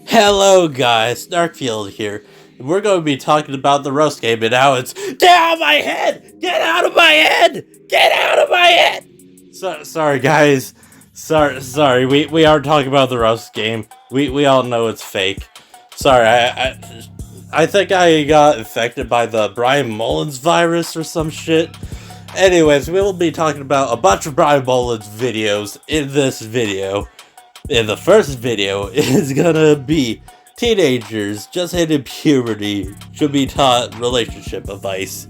Hello guys, Darkfield here, and we're going to be talking about the roast game, and now it's get out of my head! Get out of my head! Get out of my head! Sorry guys, sorry, we aren't talking about the roast game. We all know it's fake. Sorry, I think I got infected by the Bryan Mullins virus or some shit. Anyways, we'll be talking about a bunch of Bryan Mullins videos in this video. In the first video is gonna be teenagers just hitting puberty should be taught relationship advice.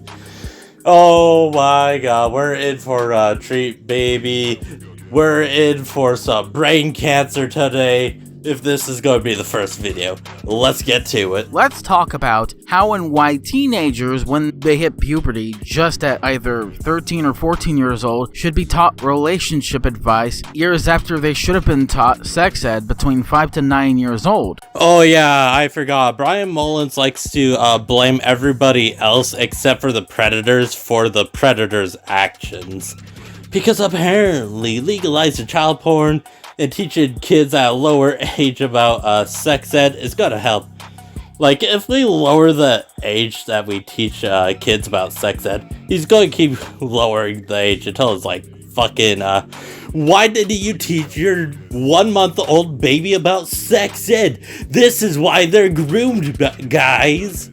Oh my god, we're in for a treat, baby. We're in for some brain cancer today. If this is going to be the first video, let's get to it. Let's talk about how and why teenagers, when they hit puberty, just at either 13 or 14 years old, should be taught relationship advice years after they should have been taught sex ed between 5 to 9 years old. Oh yeah, I forgot. Bryan Mullins likes to blame everybody else except for the predators for the predators' actions. Because apparently legalizing child porn and teaching kids at a lower age about sex ed is gonna help. Like, if we lower the age that we teach kids about sex ed, he's going to keep lowering the age until it's like fucking, why didn't you teach your 1-month-old baby about sex ed? This is why they're groomed, guys.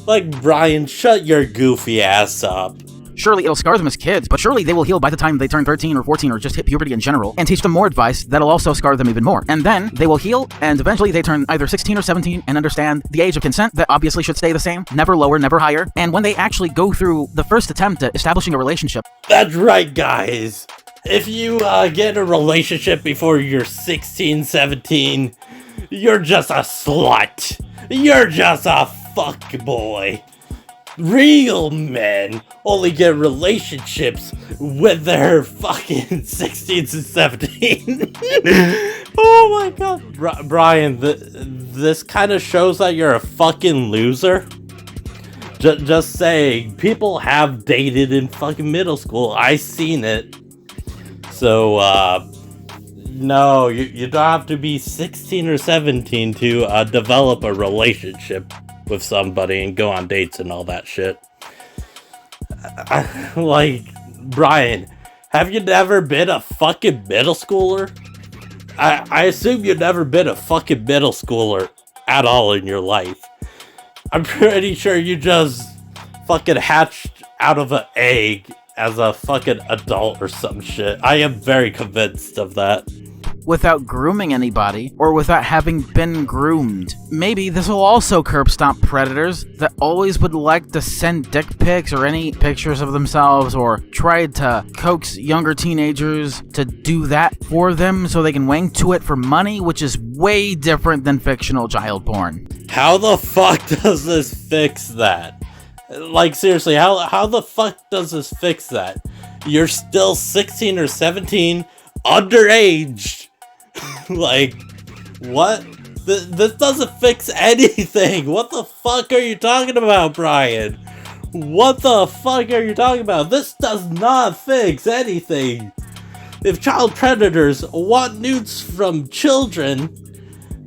Like, Brian, shut your goofy ass up. Surely it'll scar them as kids, but surely they will heal by the time they turn 13 or 14 or just hit puberty in general, and teach them more advice that'll also scar them even more. And then they will heal, and eventually they turn either 16 or 17 and understand the age of consent that obviously should stay the same, never lower, never higher. And when they actually go through the first attempt at establishing a relationship. That's right, guys. If you get in a relationship before you're 16, 17, you're just a slut. You're just a fuckboy. Real men only get relationships when they're fucking 16 and 17. Oh my god. Brian, this kind of shows that you're a fucking loser. Just saying, people have dated in fucking middle school. I seen it. So, no, you don't have to be 16 or 17 to develop a relationship with somebody and go on dates and all that shit. Like, Brian, have you never been a fucking middle schooler? I assume you've never been a fucking middle schooler at all in your life. I'm pretty sure you just fucking hatched out of an egg as a fucking adult or some shit. I am very convinced of that. Without grooming anybody, or without having been groomed. Maybe this will also curb stomp predators that always would like to send dick pics or any pictures of themselves, or try to coax younger teenagers to do that for them so they can wank to it for money, which is way different than fictional child porn. How the fuck does this fix that? Like, seriously, how the fuck does this fix that? You're still 16 or 17, underage. Like, what? This doesn't fix anything. What the fuck are you talking about, Brian? What the fuck are you talking about? This does not fix anything. If child predators want nudes from children,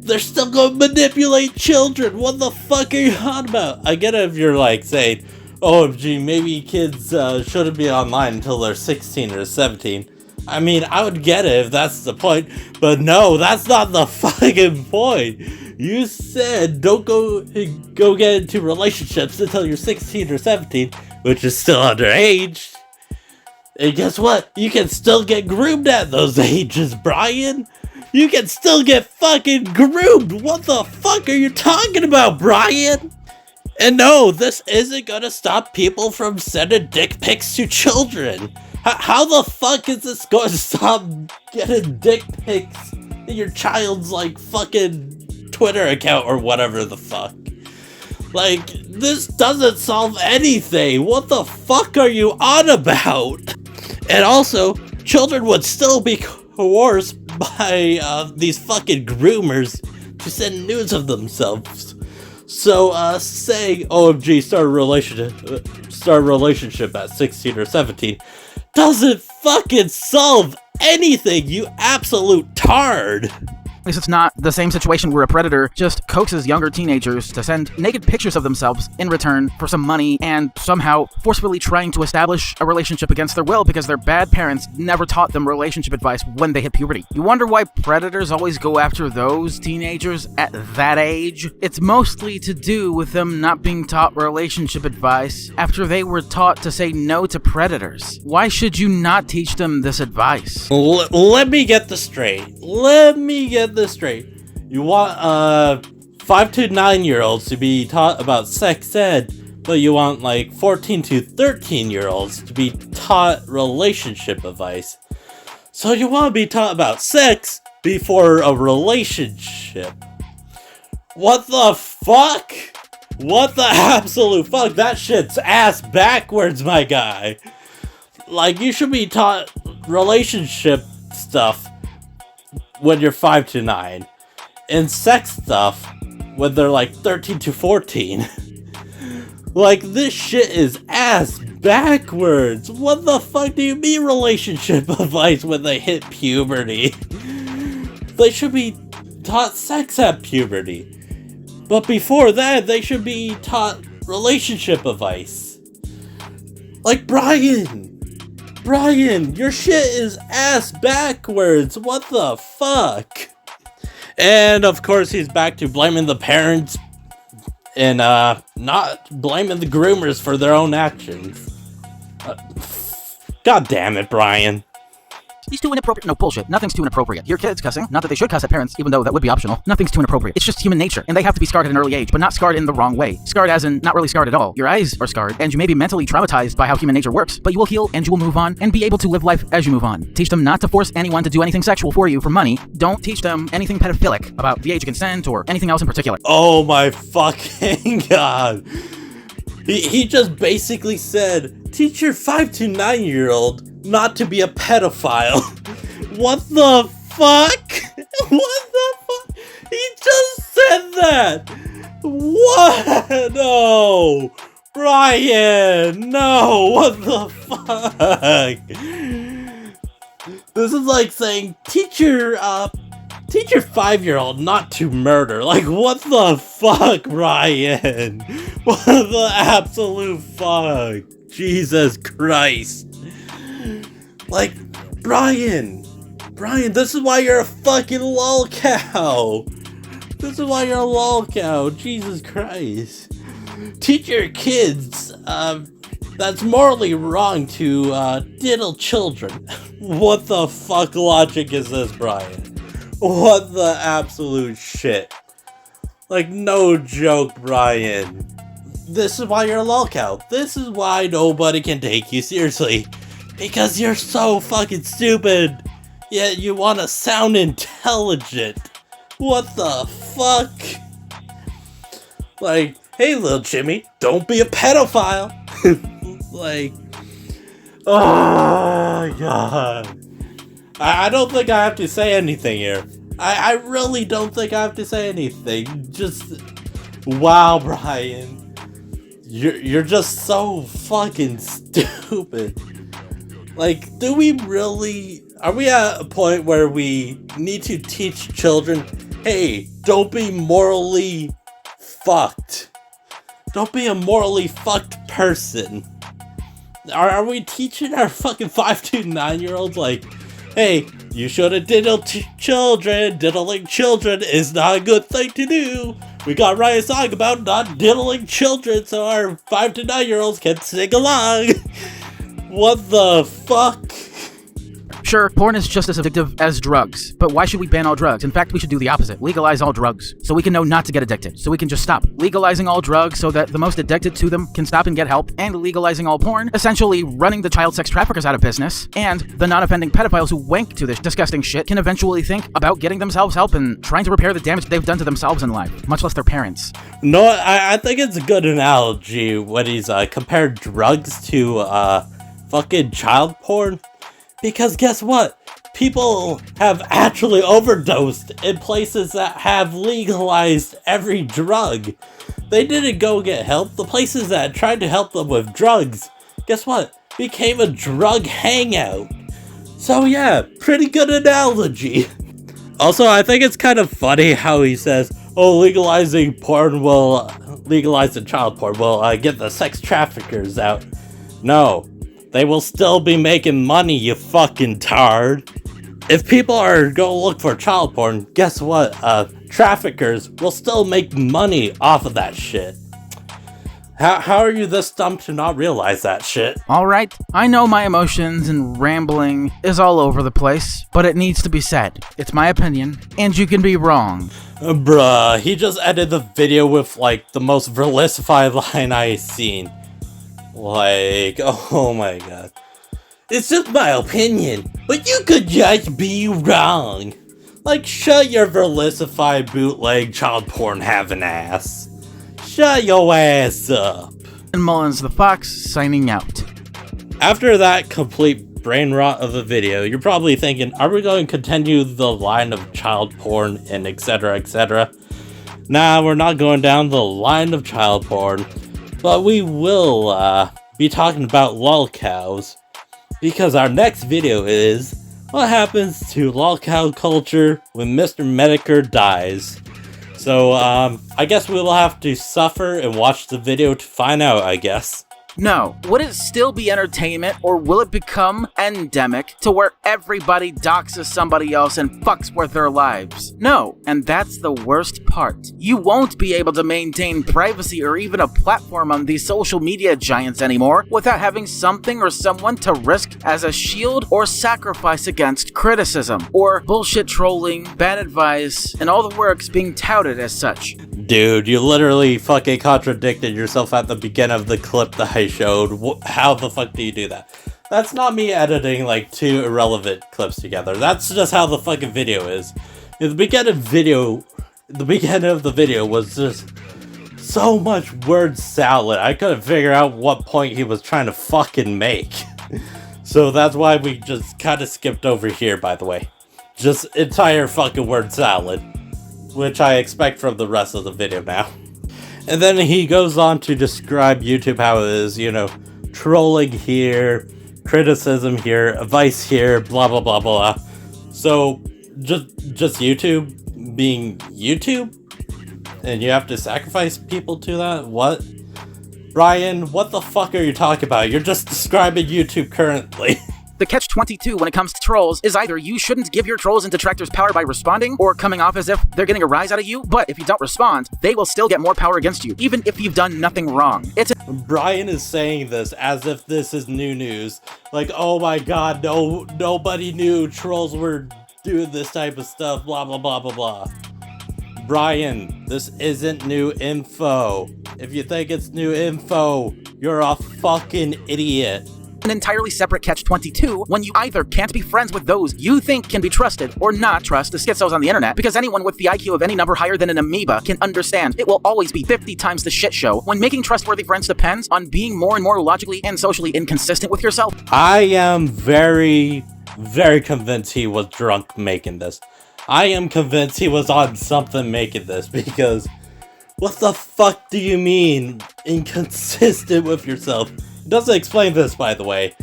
they're still gonna manipulate children. What the fuck are you on about? I get it if you're like saying, OMG, maybe kids shouldn't be online until they're 16 or 17. I mean, I would get it if that's the point, but no, that's not the fucking point. You said don't go get into relationships until you're 16 or 17, which is still underage. And guess what? You can still get groomed at those ages, Brian. You can still get fucking groomed. What the fuck are you talking about, Brian? And no, this isn't gonna stop people from sending dick pics to children. How the fuck is this going to stop getting dick pics in your child's, like, fucking Twitter account or whatever the fuck? Like, this doesn't solve anything. What the fuck are you on about? And also, children would still be coerced by these fucking groomers to send nudes of themselves. So, saying, OMG, start a relationship at 16 or 17 doesn't fucking solve anything, you absolute tard. least it's not the same situation where a predator just coaxes younger teenagers to send naked pictures of themselves in return for some money and somehow forcefully trying to establish a relationship against their will because their bad parents never taught them relationship advice when they hit puberty. You wonder why predators always go after those teenagers at that age? It's mostly to do with them not being taught relationship advice after they were taught to say no to predators. Why should you not teach them this advice? Let me get this straight. You want 5 to 9-year-olds to be taught about sex ed, but you want like 14 to 13-year-olds to be taught relationship advice. So you want to be taught about sex before a relationship. What the fuck? What the absolute fuck? That shit's ass backwards, my guy. Like, you should be taught relationship stuff when you're 5 to 9. And sex stuff when they're like 13 to 14. Like, this shit is ass backwards. What the fuck do you mean relationship advice when they hit puberty? They should be taught sex at puberty. But before that, they should be taught relationship advice. Like, Bryan, your shit is ass backwards. What the fuck? And of course, he's back to blaming the parents and not blaming the groomers for their own actions. God damn it, Bryan. He's too inappropriate. No, bullshit. Nothing's too inappropriate. Your kids cussing. Not that they should cuss at parents, even though that would be optional. Nothing's too inappropriate. It's just human nature, and they have to be scarred at an early age, but not scarred in the wrong way. Scarred as in not really scarred at all. Your eyes are scarred, and you may be mentally traumatized by how human nature works, but you will heal and you will move on and be able to live life as you move on. Teach them not to force anyone to do anything sexual for you for money. Don't teach them anything pedophilic about the age of consent or anything else in particular. Oh my fucking god. He just basically said, teach your 5 to 9-year-old not to be a pedophile. What the fuck? What the fuck? He just said that. What? No. Bryan, no. What the fuck? This is like saying, teach your 5-year-old not to murder. Like, what the fuck, Bryan? What the absolute fuck? Jesus Christ. Like, Bryan, this is why you're a fucking lolcow. This is why you're a lolcow. Jesus Christ. Teach your kids, that's morally wrong to, diddle children. What the fuck logic is this, Bryan? What the absolute shit? Like, no joke, Bryan. This is why you're a lolcow. This is why nobody can take you seriously. Because you're so fucking stupid. Yet you want to sound intelligent. What the fuck? Like, hey, little Jimmy, don't be a pedophile. Like, oh my god. I don't think I have to say anything here. I really don't think I have to say anything. Just, wow, Bryan. You're just so fucking stupid. Like, are we at a point where we need to teach children, hey, don't be morally fucked. Don't be a morally fucked person. Are we teaching our fucking 5 to 9-year-olds, like, hey, you shouldn't diddle children. Diddling children is not a good thing to do. We got Ryan song about not diddling children so our 5 to 9-year-olds can sing along. What the fuck? Sure, porn is just as addictive as drugs, but why should we ban all drugs? In fact, we should do the opposite. Legalize all drugs, so we can know not to get addicted, so we can just stop. Legalizing all drugs so that the most addicted to them can stop and get help, and legalizing all porn, essentially running the child sex traffickers out of business, and the non-offending pedophiles who wank to this disgusting shit can eventually think about getting themselves help and trying to repair the damage they've done to themselves in life, much less their parents. No, I think it's a good analogy when he's compared drugs to fucking child porn. Because guess what? People have actually overdosed in places that have legalized every drug. They didn't go get help. The places that tried to help them with drugs, guess what? Became a drug hangout. So yeah, pretty good analogy. Also, I think it's kind of funny how he says, oh, legalizing child porn will get the sex traffickers out. No, they will still be making money, you fucking tard. If people are going to look for child porn, guess what? Traffickers will still make money off of that shit. How are you this dumb to not realize that shit? Alright, I know my emotions and rambling is all over the place, but it needs to be said. It's my opinion, and you can be wrong. Bruh, he just ended the video with, like, the most versified line I've seen. Like, oh my god. It's just my opinion, but you could just be wrong. Like, shut your versified bootleg child porn having ass. Shut your ass up. And Mullins the Fox signing out. After that complete brain rot of a video, you're probably thinking, are we going to continue the line of child porn and etc, etc? Nah, we're not going down the line of child porn, but we will be talking about lolcows, because our next video is what happens to lolcow culture when Mr. Medicare dies. So, I guess we will have to suffer and watch the video to find out, I guess. No. Would it still be entertainment, or will it become endemic to where everybody doxes somebody else and fucks with their lives? No. And that's the worst part. You won't be able to maintain privacy or even a platform on these social media giants anymore without having something or someone to risk as a shield or sacrifice against criticism, or bullshit trolling, bad advice, and all the works being touted as such. Dude, you literally fucking contradicted yourself at the beginning of the clip that I showed. How the fuck do you do that? That's not me editing like two irrelevant clips together. That's just how the fucking video is. The beginning of the video was just so much word salad. I couldn't figure out what point he was trying to fucking make. So that's why we just kind of skipped over here, by the way. Just entire fucking word salad. Which I expect from the rest of the video now. And then he goes on to describe YouTube how it is, you know, trolling here, criticism here, advice here, blah blah blah blah. So, just YouTube being YouTube? And you have to sacrifice people to that? What? Bryan, what the fuck are you talking about? You're just describing YouTube currently. The catch-22 when it comes to trolls is either you shouldn't give your trolls and detractors power by responding, or coming off as if they're getting a rise out of you, but if you don't respond, they will still get more power against you, even if you've done nothing wrong. Bryan is saying this as if this is new news. Like, oh my god, nobody knew trolls were doing this type of stuff, blah blah blah blah blah. Bryan, this isn't new info. If you think it's new info, you're a fucking idiot. An entirely separate catch-22 when you either can't be friends with those you think can be trusted or not trust the schizos on the internet, because anyone with the IQ of any number higher than an amoeba can understand it will always be 50 times the shit show when making trustworthy friends depends on being more and more logically and socially inconsistent with yourself. I am very, very convinced he was drunk making this. I am convinced he was on something making this, because what the fuck do you mean inconsistent with yourself? Doesn't explain this, by the way.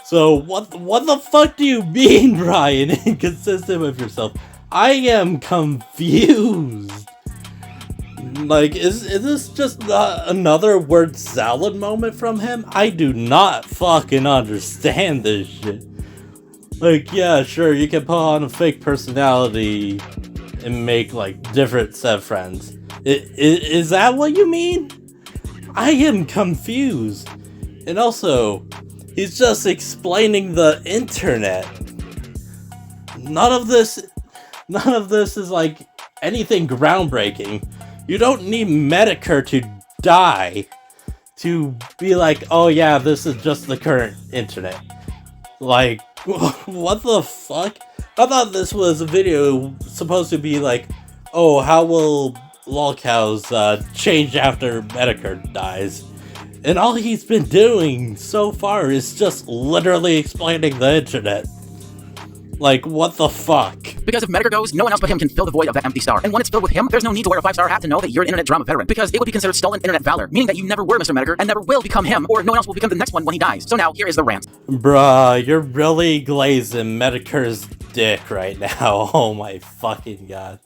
So, what the fuck do you mean, Bryan? Inconsistent with yourself? I am confused. Like, is this just another word salad moment from him? I do not fucking understand this shit. Like, yeah, sure, you can put on a fake personality and make, like, different set of friends. Is that what you mean? I am confused. And also, he's just explaining the internet. None of this is like anything groundbreaking. You don't need Medicare to die to be like, oh yeah, this is just the current internet. Like, what the fuck? I thought this was a video supposed to be like, oh, how will lolcows change after Medicare dies? And all he's been doing so far is just literally explaining the internet. Like, what the fuck? Because if Medicare goes, no one else but him can fill the void of that empty star. And when it's filled with him, there's no need to wear a 5-star hat to know that you're an internet drama veteran. Because it would be considered stolen internet valor, meaning that you never were Mr. Medicare and never will become him, or no one else will become the next one when he dies. So now, here is the rant. Bruh, you're really glazing Medicare's dick right now. Oh my fucking god.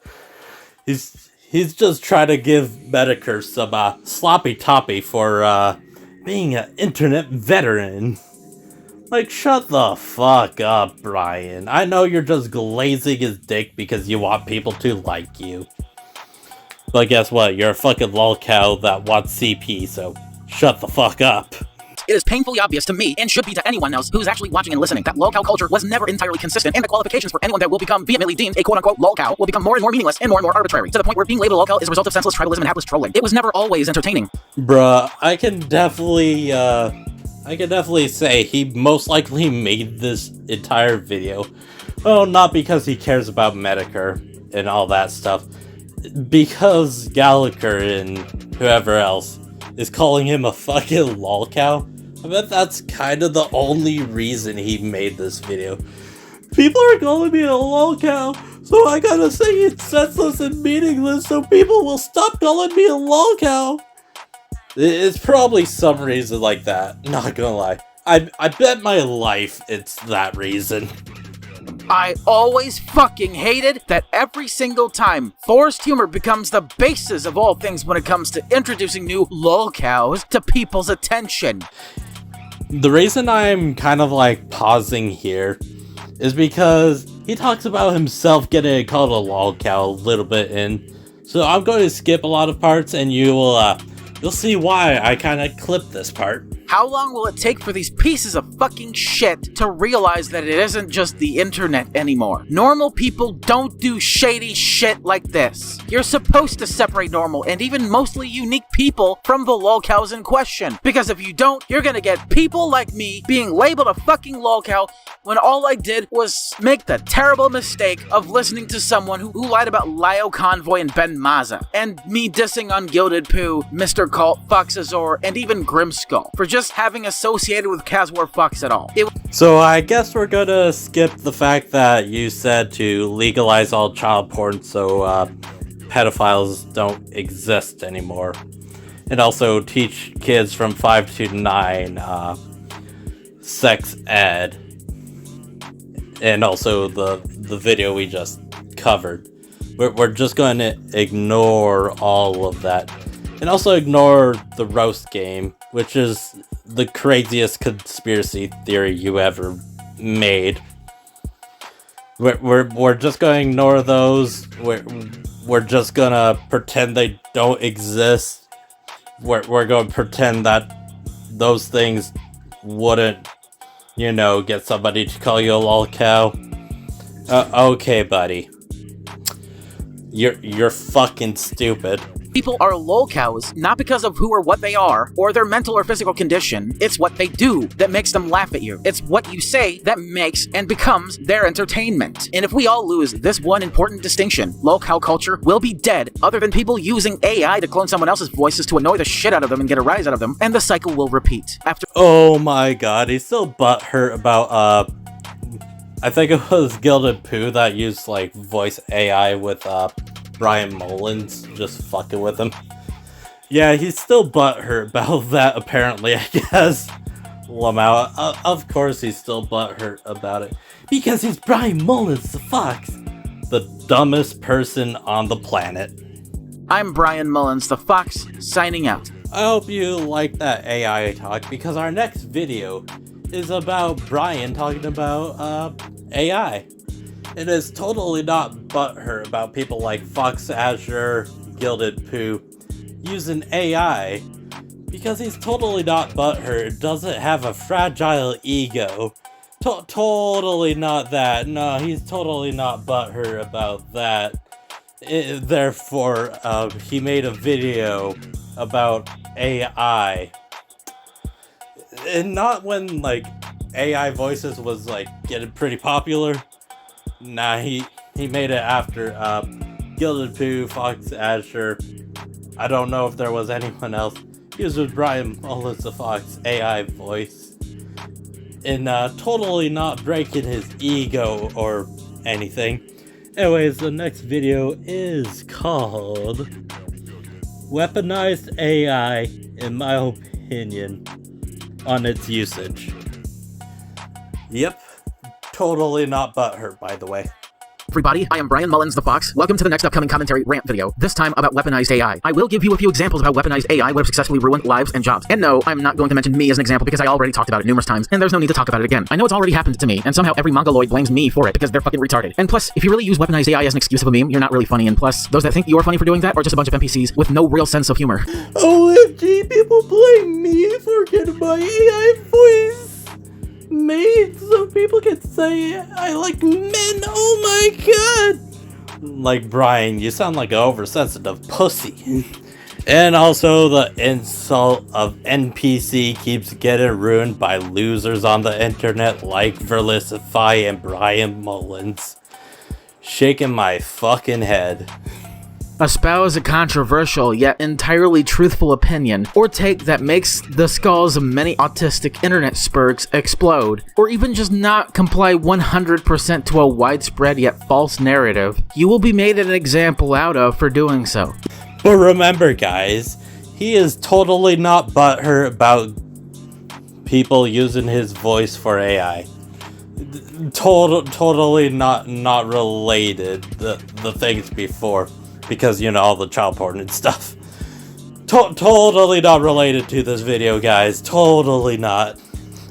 He's just trying to give Medicare some sloppy toppy for being an internet veteran. Like, shut the fuck up, Bryan. I know you're just glazing his dick because you want people to like you. But guess what? You're a fucking lolcow that wants CP, so shut the fuck up. It is painfully obvious to me, and should be to anyone else who's actually watching and listening, that lolcow culture was never entirely consistent, and the qualifications for anyone that will become vehemently deemed a quote-unquote lolcow will become more and more meaningless and more arbitrary, to the point where being labeled a lolcow is a result of senseless tribalism and hapless trolling. It was never always entertaining. Bruh, I can definitely say he most likely made this entire video. Well, not because he cares about Medicare and all that stuff. Because Gallagher and whoever else is calling him a fucking lolcow. I bet that's kind of the only reason he made this video. People are calling me a lolcow, so I gotta say it's senseless and meaningless so people will stop calling me a lolcow. It's probably some reason like that, not gonna lie. I bet my life it's that reason. I always fucking hated that every single time forced humor becomes the basis of all things when it comes to introducing new lolcows to people's attention. The reason I'm kind of like pausing here is because he talks about himself getting called a lolcow a little bit in. So I'm going to skip a lot of parts and you'll see why I kind of clipped this part. How long will it take for these pieces of fucking shit to realize that it isn't just the internet anymore? Normal people don't do shady shit like this. You're supposed to separate normal and even mostly unique people from the lolcows in question. Because if you don't, you're gonna get people like me being labeled a fucking lolcow when all I did was make the terrible mistake of listening to someone who lied about Lio Convoy and Ben Maza, and me dissing Ungilded Pooh, Mr. Cult, Foxazor, and even Grimskull for just having associated with Caswar Fox at all. So I guess we're gonna skip the fact that you said to legalize all child porn so pedophiles don't exist anymore. And also teach kids from 5 to 9 sex ed. And also the video we just covered. We're just going to ignore all of that. And also ignore the roast game, which is the craziest conspiracy theory you ever made. We're just going to ignore those. We're just going to pretend they don't exist. We're going to pretend that those things wouldn't, get somebody to call you a lolcow. Okay, buddy. You're fucking stupid. People are lolcows not because of who or what they are, or their mental or physical condition. It's what they do that makes them laugh at you. It's what you say that makes and becomes their entertainment. And if we all lose this one important distinction, lolcow culture will be dead, other than people using AI to clone someone else's voices to annoy the shit out of them and get a rise out of them, and the cycle will repeat. Oh my god, he's still butthurt about, I think it was Gilded Pooh that used, voice AI with, Bryan Mullins, just fucking with him. Yeah, he's still butthurt about that, apparently, I guess. Lamau, of course he's still butthurt about it. Because he's Bryan Mullins The Fox, the dumbest person on the planet. I'm Bryan Mullins The Fox, signing out. I hope you like that AI talk, because our next video is about Bryan talking about, AI. It is totally not butthurt about people like Fox Azure, Gilded Pooh, using AI, because he's totally not butthurt. It doesn't have a fragile ego. Totally not that. No, he's totally not butthurt about that. Therefore, he made a video about AI. And not when, AI voices was, getting pretty popular. Nah, he made it after Gilded Pooh, Fox Azure. I don't know if there was anyone else. He was with Bryan Mullins The Fox AI voice. and totally not breaking his ego or anything. Anyways, the next video is called Weaponized AI, in my opinion, on its usage. Yep, totally not butthurt, by the way. Everybody, I am Bryan Mullins The Fox. Welcome to the next upcoming commentary rant video, this time about weaponized AI. I will give you a few examples of how weaponized AI would have successfully ruined lives and jobs. And no, I'm not going to mention me as an example because I already talked about it numerous times, and there's no need to talk about it again. I know it's already happened to me, and somehow every mongoloid blames me for it because they're fucking retarded. And plus, if you really use weaponized AI as an excuse of a meme, you're not really funny, and plus, those that think you're funny for doing that are just a bunch of NPCs with no real sense of humor. OMG, people blame me for getting my AI voice made so people can say I like men. Oh my god! Like, Brian, you sound like an oversensitive pussy. And also, the insult of NPC keeps getting ruined by losers on the internet like Verlicify and Bryan Mullins. Shaking my fucking head. Espouse a controversial yet entirely truthful opinion, or take that makes the skulls of many autistic internet spurgs explode, or even just not comply 100% to a widespread yet false narrative, you will be made an example out of for doing so. But remember, guys, he is totally not butthurt about people using his voice for AI. Totally not related the things before. Because, you know, all the child porn and stuff. Totally not related to this video, guys. Totally not.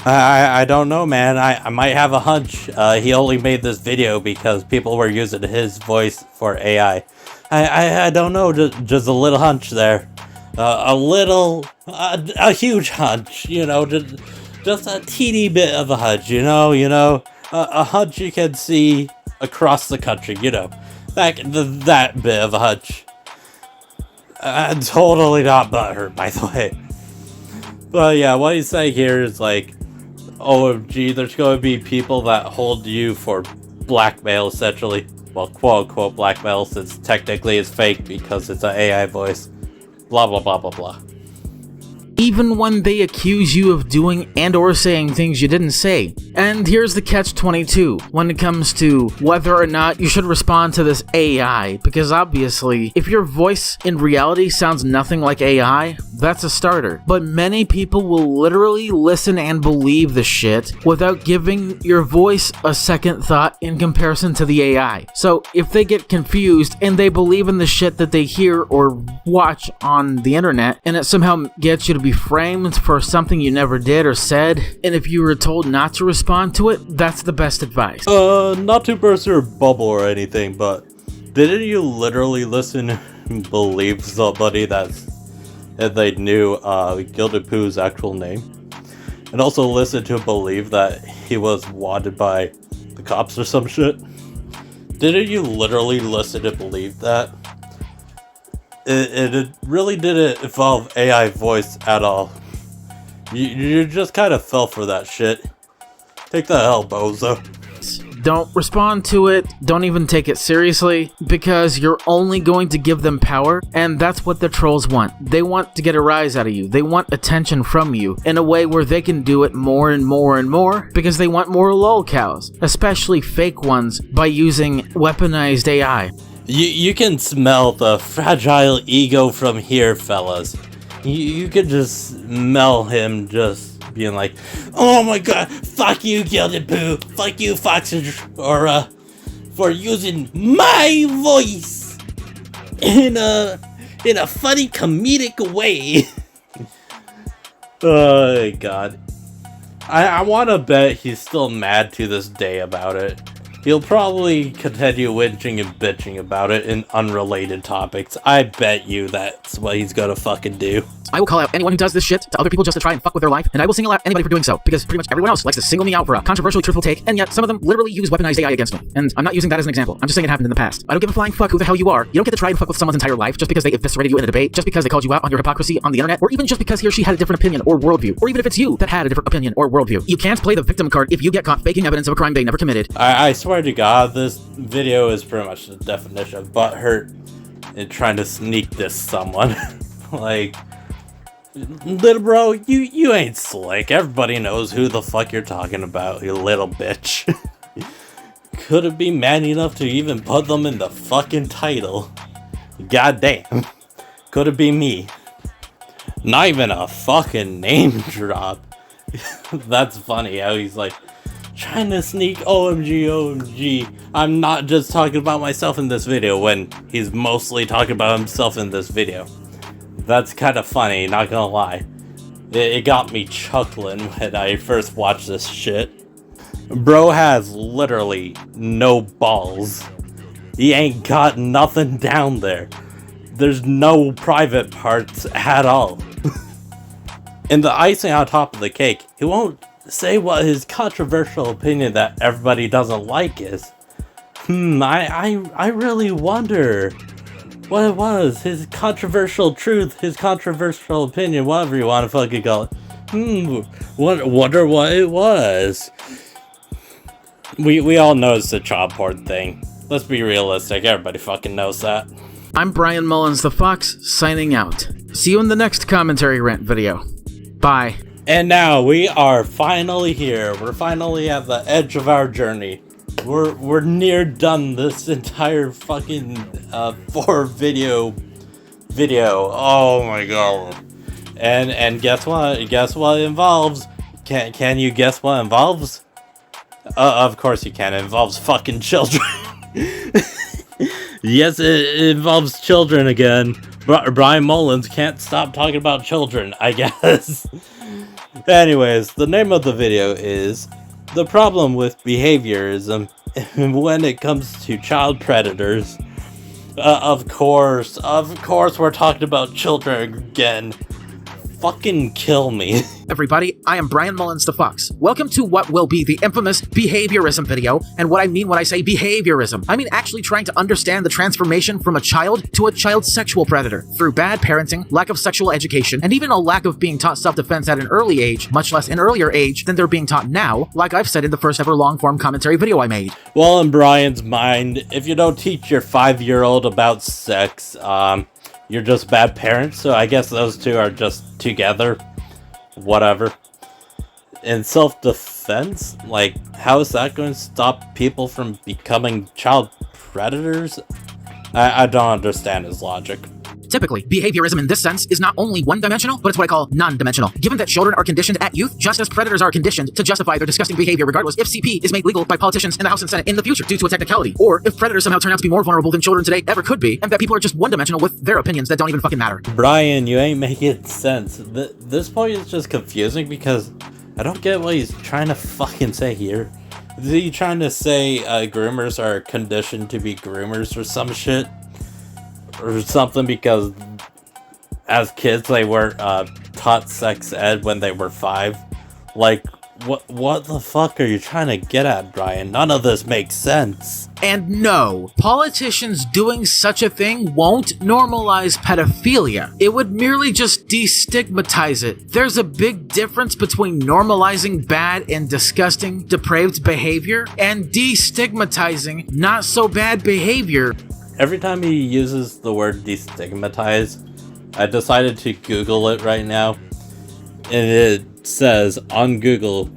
I don't know, man. I might have a hunch. He only made this video because people were using his voice for AI. I don't know. Just a little hunch there. A huge hunch. You know, just a teeny bit of a hunch. You know. A hunch you can see across the country. You know. That bit of a hunch. Totally not butthurt, by the way. But yeah, what he's saying here is like, OMG, there's going to be people that hold you for blackmail, essentially. Well, quote-unquote blackmail, since technically it's fake because it's an AI voice. Blah, blah, blah, blah, blah. Even when they accuse you of doing and or saying things you didn't say. And here's the catch-22 when it comes to whether or not you should respond to this AI, because obviously, if your voice in reality sounds nothing like AI, that's a starter. But many people will literally listen and believe the shit without giving your voice a second thought in comparison to the AI. So if they get confused and they believe in the shit that they hear or watch on the internet, and it somehow gets you to be framed for something you never did or said, and if you were told not to respond to it, that's the best advice. Not to burst your bubble or anything, but didn't you literally listen and believe somebody that they knew Gilded Pooh's actual name? And also listen to believe that he was wanted by the cops or some shit? Didn't you literally listen and believe that? It really didn't involve AI voice at all. You just kind of fell for that shit. Take the hell, bozo. Don't respond to it, don't even take it seriously, because you're only going to give them power, and that's what the trolls want. They want to get a rise out of you. They want attention from you in a way where they can do it more and more and more, because they want more lolcows, especially fake ones, by using weaponized AI. You can smell the fragile ego from here, fellas. You could just smell him just being like, oh my god, fuck you, Gilded Pooh, fuck you, Fox, or for using my voice in a funny comedic way. Oh god. I want to bet he's still mad to this day about it. He'll probably continue whinging and bitching about it in unrelated topics. I bet you that's what he's gonna fucking do. I will call out anyone who does this shit to other people just to try and fuck with their life, and I will single out anybody for doing so, because pretty much everyone else likes to single me out for a controversially truthful take, and yet some of them literally use weaponized AI against me. And I'm not using that as an example. I'm just saying it happened in the past. I don't give a flying fuck who the hell you are. You don't get to try and fuck with someone's entire life just because they eviscerated you in a debate, just because they called you out on your hypocrisy on the internet, or even just because he or she had a different opinion or worldview, or even if it's you that had a different opinion or worldview. You can't play the victim card if you get caught faking evidence of a crime they never committed. I swear to God, this video is pretty much the definition of butthurt and trying to sneak diss someone. Like, Little bro, you ain't slick. Everybody knows who the fuck you're talking about, you little bitch. Couldn't be man enough to even put them in the fucking title. Goddamn. Could it be me? Not even a fucking name drop. That's funny how he's like, trying to sneak OMG. I'm not just talking about myself in this video when he's mostly talking about himself in this video. That's kind of funny, not gonna lie. It got me chuckling when I first watched this shit. Bro has literally no balls. He ain't got nothing down there. There's no private parts at all. And the icing on top of the cake, he won't say what his controversial opinion that everybody doesn't like is. I really wonder what it was. His controversial truth, his controversial opinion, whatever you want to fucking call it. Wonder what it was. We all know it's the child porn thing. Let's be realistic, everybody fucking knows that. I'm Bryan Mullins The Fox, signing out. See you in the next commentary rant video. Bye. And now we are finally here. We're finally at the edge of our journey. We're near done this entire fucking 4 video. Oh my god. And guess what? Guess what it involves? Can you guess what it involves? Of course you can. It involves fucking children. Yes, it involves children again. Bryan Mullins can't stop talking about children, I guess. Anyways, the name of the video is The Problem with Behaviorism When It Comes to Child Predators. Of course, we're talking about children again. Fucking kill me. Everybody, I am Bryan Mullins The Fox. Welcome to what will be the infamous behaviorism video, and what I mean when I say behaviorism, I mean actually trying to understand the transformation from a child to a child sexual predator through bad parenting, lack of sexual education, and even a lack of being taught self-defense at an early age, much less an earlier age than they're being taught now, like I've said in the first ever long-form commentary video I made. Well, in Bryan's mind, if you don't teach your 5-year-old about sex, you're just bad parents, so I guess those two are just together. Whatever. In self-defense? Like, how is that going to stop people from becoming child predators? I don't understand his logic. Typically, behaviorism in this sense is not only one-dimensional, but it's what I call non-dimensional. Given that children are conditioned at youth, just as predators are conditioned to justify their disgusting behavior regardless if CP is made legal by politicians in the House and Senate in the future due to a technicality, or if predators somehow turn out to be more vulnerable than children today ever could be, and that people are just one-dimensional with their opinions that don't even fucking matter. Bryan, you ain't making sense. This point is just confusing because I don't get what he's trying to fucking say here. Is he trying to say groomers are conditioned to be groomers or some shit? Or something because as kids they weren't taught sex ed when they were 5. Like, what the fuck are you trying to get at, Bryan? None of this makes sense. And no, politicians doing such a thing won't normalize pedophilia. It would merely just destigmatize it. There's a big difference between normalizing bad and disgusting, depraved behavior and destigmatizing not so bad behavior. Every time he uses the word destigmatize, I decided to Google it right now, and it says on Google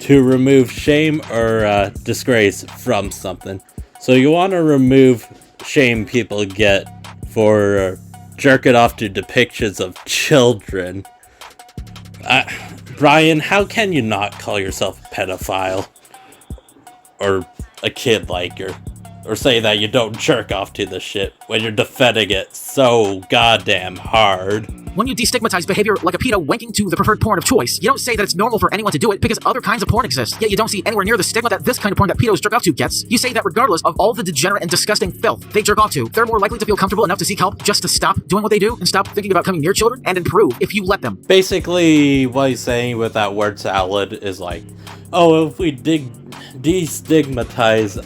to remove shame or disgrace from something. So you want to remove shame people get for jerking off to depictions of children. Bryan, how can you not call yourself a pedophile? Or a kid like you? Or say that you don't jerk off to this shit when you're defending it so goddamn hard. When you destigmatize behavior like a pedo wanking to the preferred porn of choice, you don't say that it's normal for anyone to do it because other kinds of porn exist, yet you don't see anywhere near the stigma that this kind of porn that pedos jerk off to gets. You say that regardless of all the degenerate and disgusting filth they jerk off to, they're more likely to feel comfortable enough to seek help just to stop doing what they do and stop thinking about coming near children and improve if you let them. Basically, what he's saying with that word salad is like, oh, if we destigmatize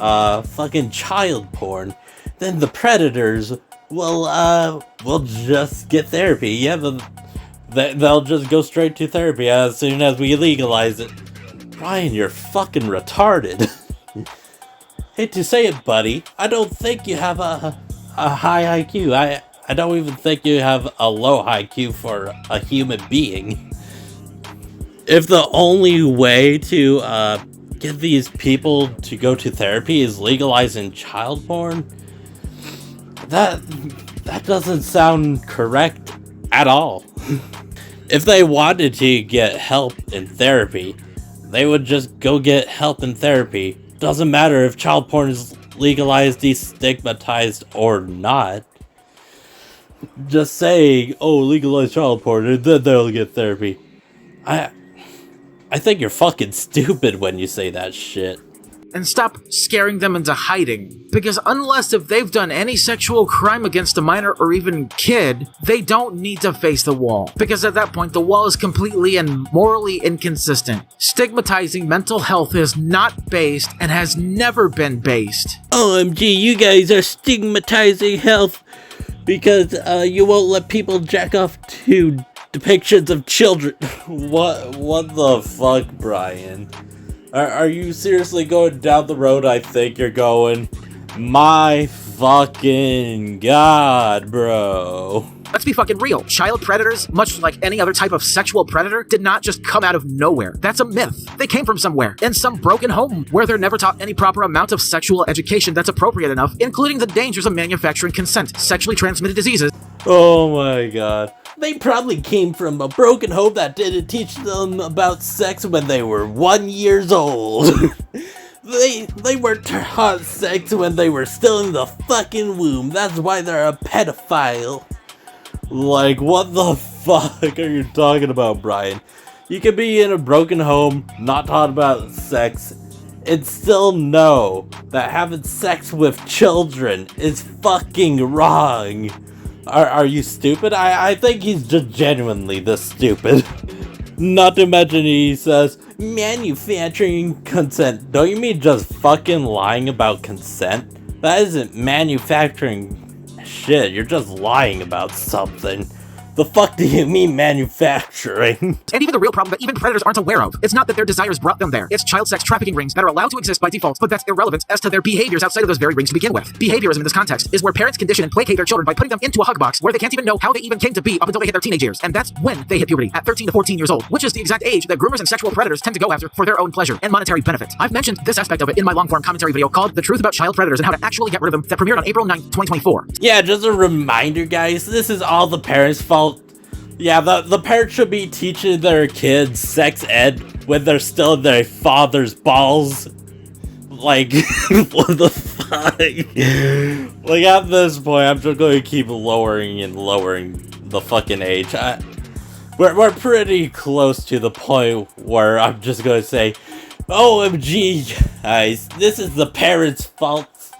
fucking child porn, then the predators will just get therapy. Yeah, they'll just go straight to therapy as soon as we legalize it. Bryan, you're fucking retarded. Hate to say it, buddy. I don't think you have a high IQ. I don't even think you have a low IQ for a human being. If the only way to get these people to go to therapy is legalizing child porn, that doesn't sound correct at all. If they wanted to get help in therapy, they would just go get help in therapy. Doesn't matter if child porn is legalized, destigmatized, or not. Just saying, oh, legalize child porn, and then they'll get therapy. I think you're fucking stupid when you say that shit. And stop scaring them into hiding. Because unless if they've done any sexual crime against a minor or even kid, they don't need to face the wall. Because at that point, the wall is completely and morally inconsistent. Stigmatizing mental health is not based and has never been based. OMG, you guys are stigmatizing health because you won't let people jack off to depictions of children. What the fuck, Brian? Are you seriously going down the road I think you're going? My fucking god, bro. Let's be fucking real. Child predators, much like any other type of sexual predator, did not just come out of nowhere. That's a myth. They came from somewhere, in some broken home, where they're never taught any proper amount of sexual education that's appropriate enough, including the dangers of manufacturing consent, sexually transmitted diseases. Oh my god. They probably came from a broken home that didn't teach them about sex when they were 1 year old. They were taught sex when they were still in the fucking womb. That's why they're a pedophile. Like, what the fuck are you talking about, Brian? You could be in a broken home, not taught about sex, and still know that having sex with children is fucking wrong. Are you stupid? I think he's just genuinely this stupid. Not to mention he says, manufacturing consent. Don't you mean just fucking lying about consent? That isn't manufacturing shit, you're just lying about something. The fuck do you mean manufacturing? And even the real problem that even predators aren't aware of. It's not that their desires brought them there. It's child sex trafficking rings that are allowed to exist by default, but that's irrelevant as to their behaviors outside of those very rings to begin with. Behaviorism in this context is where parents condition and placate their children by putting them into a hug box where they can't even know how they even came to be up until they hit their teenage years. And that's when they hit puberty, at 13 to 14 years old, which is the exact age that groomers and sexual predators tend to go after for their own pleasure and monetary benefit. I've mentioned this aspect of it in my long-form commentary video called The Truth About Child Predators and How to Actually Get Rid of Them that premiered on April 9th, 2024. Yeah, just a reminder, guys, this is all the parents' fault. Yeah, the parents should be teaching their kids sex ed when they're still in their father's balls. Like, what the fuck? Like, at this point, I'm just going to keep lowering and lowering the fucking age. We're pretty close to the point where I'm just going to say, OMG, guys, this is the parents' fault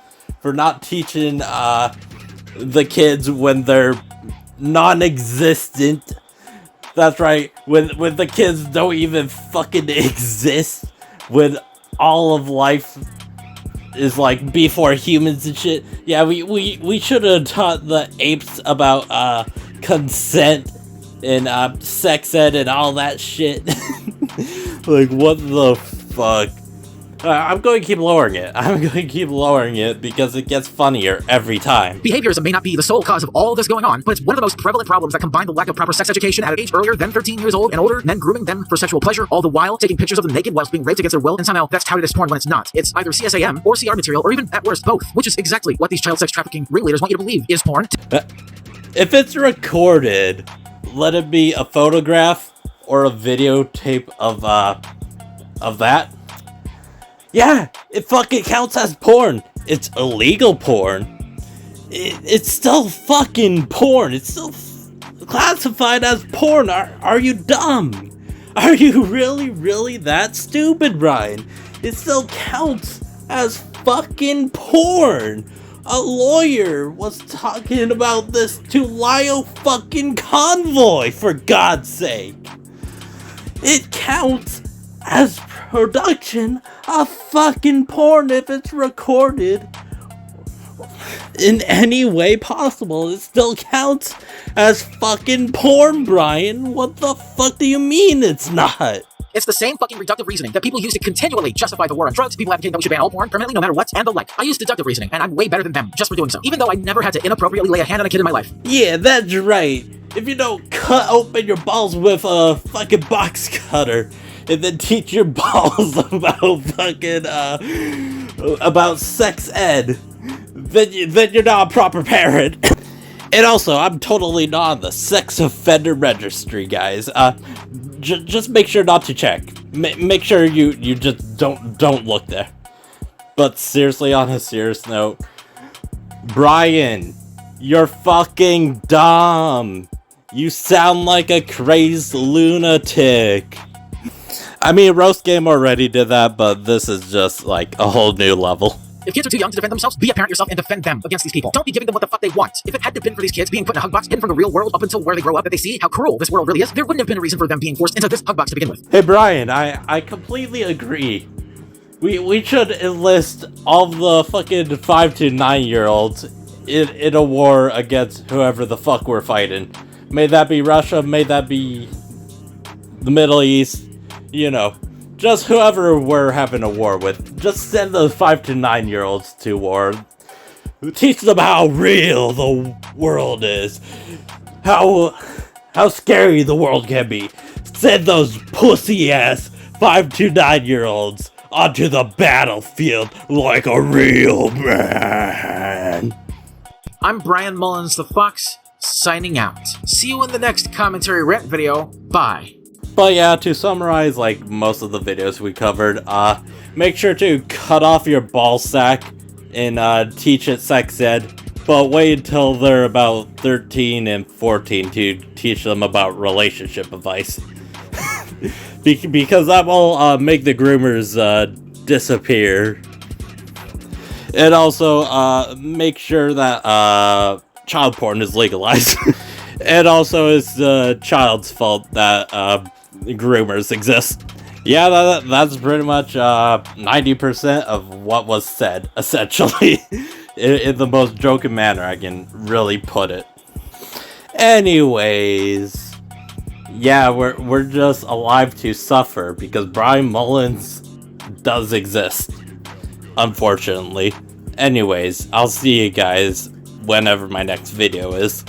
for not teaching the kids when they're non-existent. That's right, when the kids don't even fucking exist, when all of life is like before humans and shit. Yeah, we should have taught the apes about consent and sex ed and all that shit. Like, what the fuck? I'm going to keep lowering it. I'm going to keep lowering it because it gets funnier every time. Behaviorism may not be the sole cause of all this going on, but it's one of the most prevalent problems that combine the lack of proper sex education at an age earlier than 13 years old and older, and then grooming them for sexual pleasure, all the while taking pictures of them naked whilst being raped against their will, and somehow that's touted as porn when it's not. It's either CSAM or CR material, or even, at worst, both, which is exactly what these child sex trafficking ringleaders want you to believe is porn. If it's recorded, let it be a photograph or a videotape of that. Yeah, it fucking counts as porn. It's illegal porn. It's still fucking porn. It's still classified as porn. Are you dumb? Are you really that stupid, Brian? It still counts as fucking porn. A lawyer was talking about this to Lyle fucking Convoy, for God's sake. It counts as production of fucking porn if it's recorded in any way possible. It still counts as fucking porn, Brian. What the fuck do you mean it's not? It's the same fucking reductive reasoning that people use to continually justify the war on drugs, people advocating that we should ban all porn permanently no matter what, and the like. I use deductive reasoning, and I'm way better than them just for doing so, even though I never had to inappropriately lay a hand on a kid in my life. Yeah, that's right. If you don't cut open your balls with a fucking box cutter, and then teach your balls about fucking, about sex ed, then you're not a proper parent. And also, I'm totally not on the sex offender registry, guys. Just make sure not to check. Make sure you just don't look there. But seriously, on a serious note, Bryan, you're fucking dumb. You sound like a crazed lunatic. I mean, RoastGame already did that, but this is just like a whole new level. If kids are too young to defend themselves, be a parent yourself and defend them against these people. Don't be giving them what the fuck they want. If it hadn't been for these kids being put in a hug box, hidden from the real world up until where they grow up, that they see how cruel this world really is, there wouldn't have been a reason for them being forced into this hug box to begin with. Hey Bryan, I completely agree. We should enlist all the fucking 5 to 9-year-olds in a war against whoever the fuck we're fighting. May that be Russia, may that be the Middle East, you know. Just whoever we're having a war with, just send those 5 to 9-year-olds to war. Teach them how real the world is. How scary the world can be. Send those pussy-ass 5 to 9-year-olds onto the battlefield like a real man. I'm Bryan Mullins The Fox, signing out. See you in the next commentary rant video. Bye. But yeah, to summarize like most of the videos we covered, make sure to cut off your ball sack and teach it sex ed, but wait until they're about 13 and 14 to teach them about relationship advice. Because that will make the groomers disappear. And also make sure that child porn is legalized. And also it's the child's fault that groomers exist. Yeah, that's pretty much 90% of what was said, essentially. in the most joking manner I can really put it. Anyways, yeah, we're just alive to suffer because Bryan Mullins does exist, unfortunately. Anyways, I'll see you guys whenever my next video is.